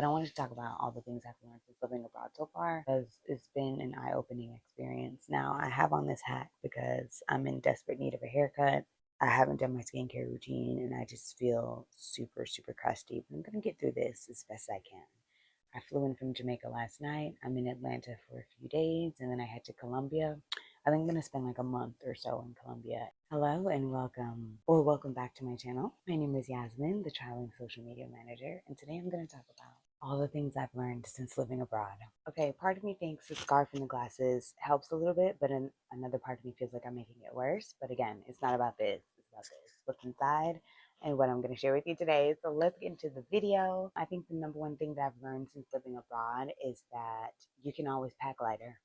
But I wanted to talk about all the things I've learned since living abroad so far because it's been an eye-opening experience. Now, I have on this hat because I'm in desperate need of a haircut. I haven't done my skincare routine and I just feel super, super crusty. But I'm going to get through this as best I can. I flew in from Jamaica last night. I'm in Atlanta for a few days and then I head to Colombia. I think I'm going to spend like a month or so in Colombia. Hello and welcome back to my channel. My name is Yasmin, the traveling social media manager, and today I'm going to talk about all the things I've learned since living abroad. Okay, part of me thinks the scarf and the glasses helps a little bit, but another part of me feels like I'm making it worse. But again, it's not about this, it's about this. What's inside and what I'm going to share with you today. So let's get into the video. I think the number one thing that I've learned since living abroad is that you can always pack lighter.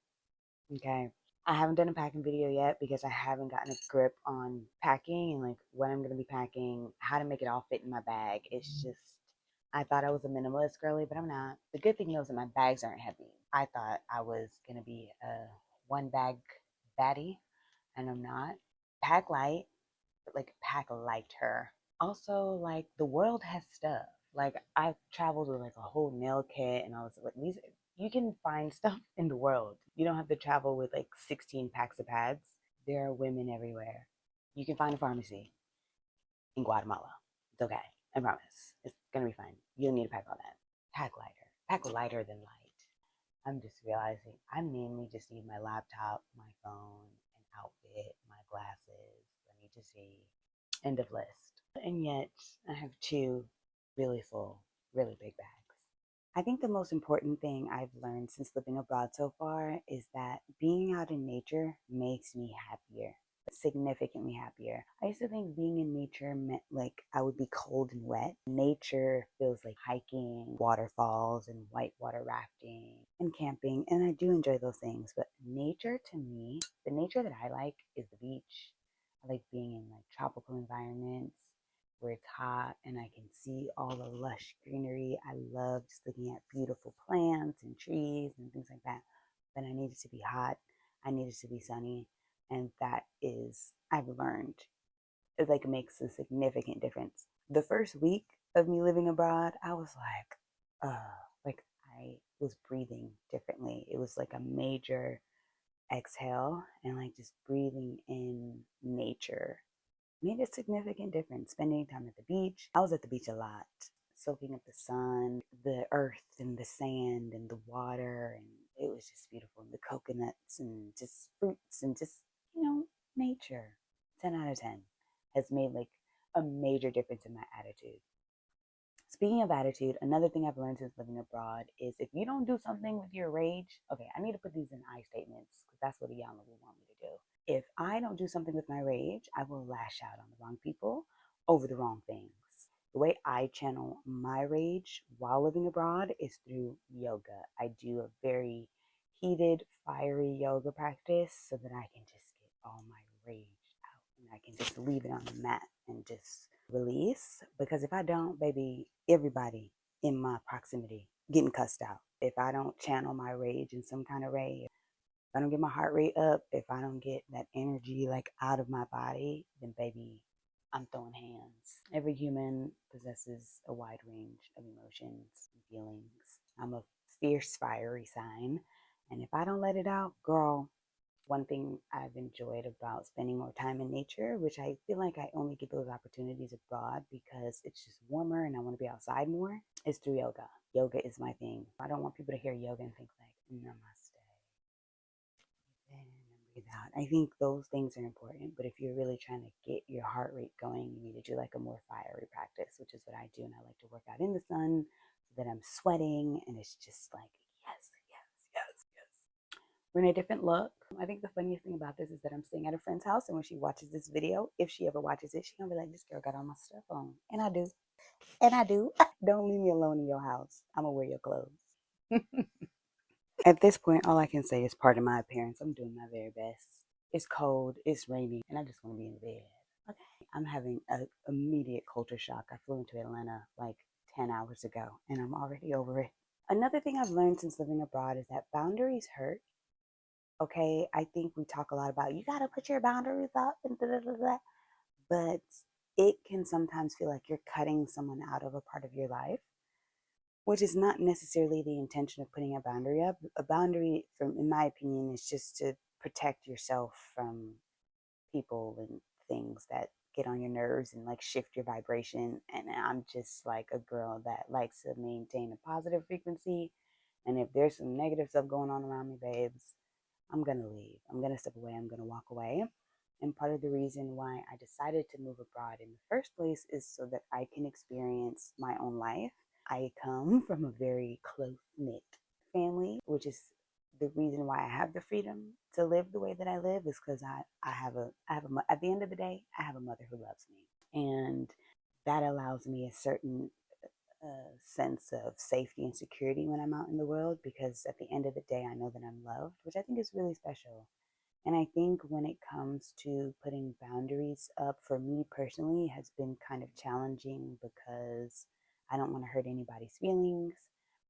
Okay. I haven't done a packing video yet because I haven't gotten a grip on packing and like what I'm going to be packing, how to make it all fit in my bag. It's just, I thought I was a minimalist girly, but I'm not. The good thing is that my bags aren't heavy. I thought I was going to be a one bag baddie, and I'm not. Pack light, but like pack lighter. Also, like the world has stuff. Like I've traveled with like a whole nail kit and all this. Like these, you can find stuff in the world. You don't have to travel with like 16 packs of pads. There are women everywhere. You can find a pharmacy in Guatemala. It's okay. I promise. It's gonna be fine. You don't need to pack all that. Pack lighter. Pack lighter than light. I'm just realizing I mainly just need my laptop, my phone, an outfit, my glasses. Let me just see. End of list. And yet I have two really full, really big bags. I think the most important thing I've learned since living abroad so far is that being out in nature makes me happier, significantly happier. I used to think being in nature meant like I would be cold and wet. Nature feels like hiking, waterfalls, and whitewater rafting and camping, and I do enjoy those things. But nature to me, the nature that I like is the beach. I like being in like tropical environments where it's hot and I can see all the lush greenery. I love just looking at beautiful plants and trees and things like that. But I need it to be hot. I need it to be sunny. And that is, I've learned, it like makes a significant difference. The first week of me living abroad, I was like I was breathing differently. It was like a major exhale and like just breathing in nature made a significant difference. Spending time at the beach. I was at the beach a lot, soaking up the sun, the earth and the sand and the water, and it was just beautiful. And the coconuts and just fruits and just, nature. 10 out of 10 has made like a major difference in my attitude. Speaking of attitude, another thing I've learned since living abroad is if you don't do something with your rage, okay, I need to put these in I statements because that's what Iyanla will want me to do. If I don't do something with my rage, I will lash out on the wrong people over the wrong things. The way I channel my rage while living abroad is through yoga. I do a very heated, fiery yoga practice so that I can just get all my rage out and I can just leave it on the mat and just release. Because if I don't, baby, everybody in my proximity getting cussed out. If I don't channel my rage in some kind of way, if I don't get my heart rate up, if I don't get that energy like out of my body, then baby, I'm throwing hands. Every human possesses a wide range of emotions and feelings. I'm a fierce, fiery sign. And if I don't let it out, girl, one thing I've enjoyed about spending more time in nature, which I feel like I only get those opportunities abroad because it's just warmer and I want to be outside more, is through yoga. Yoga is my thing. I don't want people to hear yoga and think like, namaste. And breathe out. I think those things are important, but if you're really trying to get your heart rate going, you need to do like a more fiery practice, which is what I do. And I like to work out in the sun so that I'm sweating and it's just like, yes, yes, yes, yes. We're in a different look. I think the funniest thing about this is that I'm staying at a friend's house, and when she watches this video, if she ever watches it, she's gonna be like, this girl got all my stuff on. And I do. And I do. Don't leave me alone in your house. I'm gonna wear your clothes. At this point, all I can say is part of my appearance. I'm doing my very best. It's cold, it's rainy, and I just want to be in bed. Okay. I'm having an immediate culture shock. I flew into Atlanta like 10 hours ago, and I'm already over it. Another thing I've learned since living abroad is that boundaries hurt. Okay, I think we talk a lot about you got to put your boundaries up and da, da, da, da. But it can sometimes feel like you're cutting someone out of a part of your life. which is not necessarily the intention of putting a boundary up. A boundary, from in my opinion, is just to protect yourself from people and things that get on your nerves and like shift your vibration. And I'm just like a girl that likes to maintain a positive frequency. And if there's some negative stuff going on around me, babes, I'm gonna leave. I'm gonna step away. I'm gonna walk away. And part of the reason why I decided to move abroad in the first place is so that I can experience my own life. I come from a very close knit family, which is the reason why I have the freedom to live the way that I live, is because at the end of the day, I have a mother who loves me. And that allows me a certain sense of safety and security when I'm out in the world, because at the end of the day, I know that I'm loved, which I think is really special. And I think when it comes to putting boundaries up, for me personally, has been kind of challenging because I don't want to hurt anybody's feelings.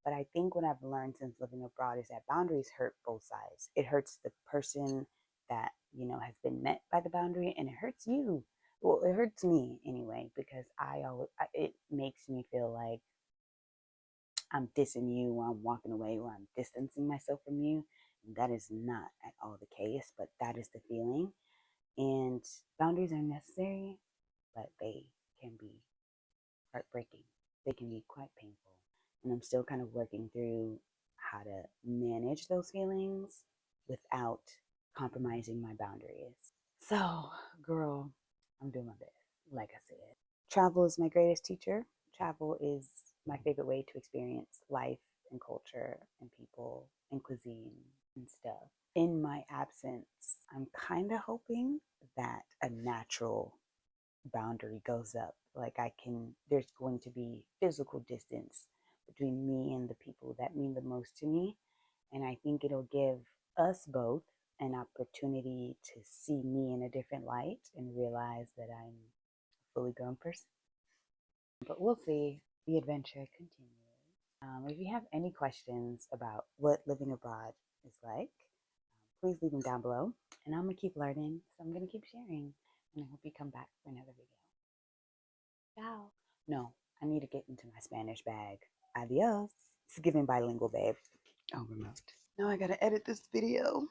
But I think what I've learned since living abroad is that boundaries hurt both sides. It hurts the person that, has been met by the boundary, and it hurts you. Well, it hurts me anyway, because it makes me feel like I'm dissing you, or I'm walking away, or I'm distancing myself from you. And that is not at all the case, but that is the feeling. And boundaries are necessary, but they can be heartbreaking. They can be quite painful. And I'm still kind of working through how to manage those feelings without compromising my boundaries. So, girl, I'm doing my best. Like I said, travel is my greatest teacher. Travel is my favorite way to experience life and culture and people and cuisine and stuff. In my absence, I'm kind of hoping that a natural boundary goes up. Like there's going to be physical distance between me and the people that mean the most to me. And I think it'll give us both an opportunity to see me in a different light and realize that I'm a fully grown person. But we'll see. The adventure continues. If you have any questions about what living abroad is like, please leave them down below. And I'm going to keep learning, so I'm going to keep sharing. And I hope you come back for another video. Ciao. No, I need to get into my Spanish bag. Adios. It's giving bilingual, babe. Oh, remote. Now I got to edit this video.